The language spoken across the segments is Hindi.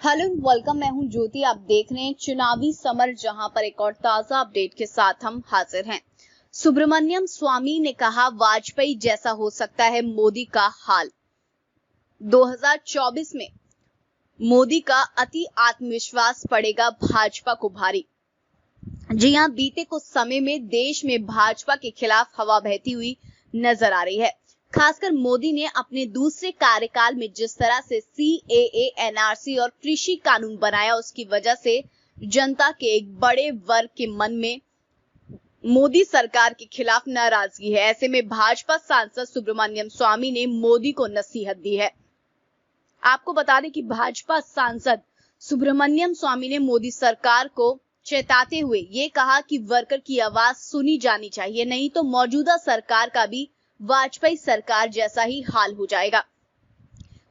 हेलो वेलकम, मैं हूं ज्योति। आप देख रहे हैं चुनावी समर, जहां पर एक और ताजा अपडेट के साथ हम हाजिर हैं। सुब्रमण्यम स्वामी ने कहा, वाजपेयी जैसा हो सकता है मोदी का हाल। 2024 में मोदी का अति आत्मविश्वास पड़ेगा भाजपा को भारी। जी हां, बीते कुछ समय में देश में भाजपा के खिलाफ हवा बहती हुई नजर आ रही है। खासकर मोदी ने अपने दूसरे कार्यकाल में जिस तरह से CAA, NRC और कृषि कानून बनाया, उसकी वजह से जनता के एक बड़े वर्ग के मन में मोदी सरकार के खिलाफ नाराजगी है। ऐसे में भाजपा सांसद सुब्रमण्यम स्वामी ने मोदी को नसीहत दी है। आपको बता दें कि भाजपा सांसद सुब्रमण्यम स्वामी ने मोदी सरकार को चेताते हुए ये कहा कि वर्कर की आवाज सुनी जानी चाहिए, नहीं तो मौजूदा सरकार का भी वाजपेयी सरकार जैसा ही हाल हो जाएगा।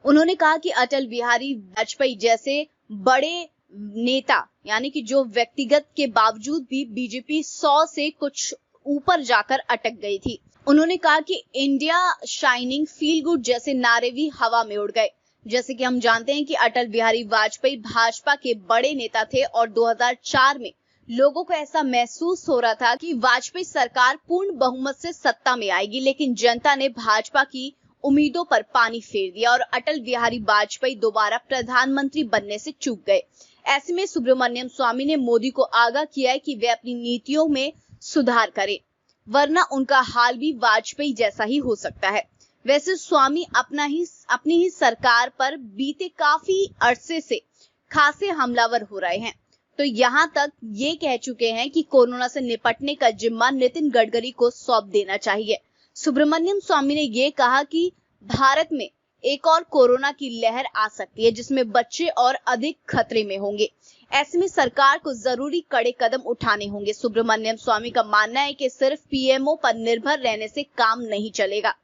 उन्होंने कहा कि अटल बिहारी वाजपेयी जैसे बड़े नेता, यानी कि जो व्यक्तिगत के बावजूद भी बीजेपी 100 से कुछ ऊपर जाकर अटक गई थी। उन्होंने कहा कि इंडिया शाइनिंग, फील गुड जैसे नारे भी हवा में उड़ गए। जैसे कि हम जानते हैं कि अटल बिहारी वाजपेयी भाजपा के बड़े नेता थे और 2004 में लोगों को ऐसा महसूस हो रहा था कि वाजपेयी सरकार पूर्ण बहुमत से सत्ता में आएगी, लेकिन जनता ने भाजपा की उम्मीदों पर पानी फेर दिया और अटल बिहारी वाजपेयी दोबारा प्रधानमंत्री बनने से चूक गए। ऐसे में सुब्रमण्यम स्वामी ने मोदी को आगाह किया है कि वे अपनी नीतियों में सुधार करें, वरना उनका हाल भी वाजपेयी जैसा ही हो सकता है। वैसे स्वामी अपनी ही सरकार पर बीते काफी अरसे से खासे हमलावर हो रहे हैं, तो यहां तक ये कह चुके हैं कि कोरोना से निपटने का जिम्मा नितिन गडकरी को सौंप देना चाहिए। सुब्रमण्यम स्वामी ने ये कहा कि भारत में एक और कोरोना की लहर आ सकती है, जिसमें बच्चे और अधिक खतरे में होंगे। ऐसे में सरकार को जरूरी कड़े कदम उठाने होंगे। सुब्रमण्यम स्वामी का मानना है कि सिर्फ PMO पर निर्भर रहने से काम नहीं चलेगा।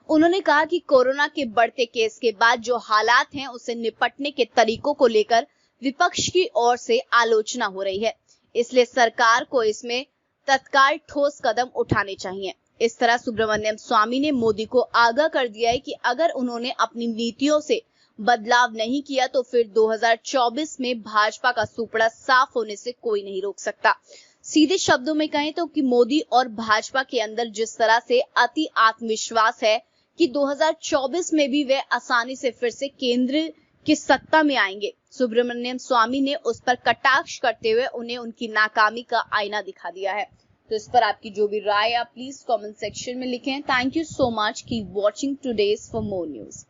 उन्होंने कहा कि कोरोना के बढ़ते केस के बाद जो हालात हैं, उससे निपटने के तरीकों को लेकर विपक्ष की ओर से आलोचना हो रही है, इसलिए सरकार को इसमें तत्काल ठोस कदम उठाने चाहिए। इस तरह सुब्रमण्यम स्वामी ने मोदी को आगाह कर दिया है कि अगर उन्होंने अपनी नीतियों से बदलाव नहीं किया तो फिर 2024 में भाजपा का सुपड़ा साफ होने से कोई नहीं रोक सकता। सीधे शब्दों में कहें तो कि मोदी और भाजपा के अंदर जिस तरह से अति आत्मविश्वास है कि 2024 में भी वे आसानी से फिर से केंद्र की सत्ता में आएंगे, सुब्रमण्यम स्वामी ने उस पर कटाक्ष करते हुए उन्हें उनकी नाकामी का आईना दिखा दिया है। तो इस पर आपकी जो भी राय है, आप प्लीज कमेंट सेक्शन में लिखें। Thank you so much, keep watching today's for more news.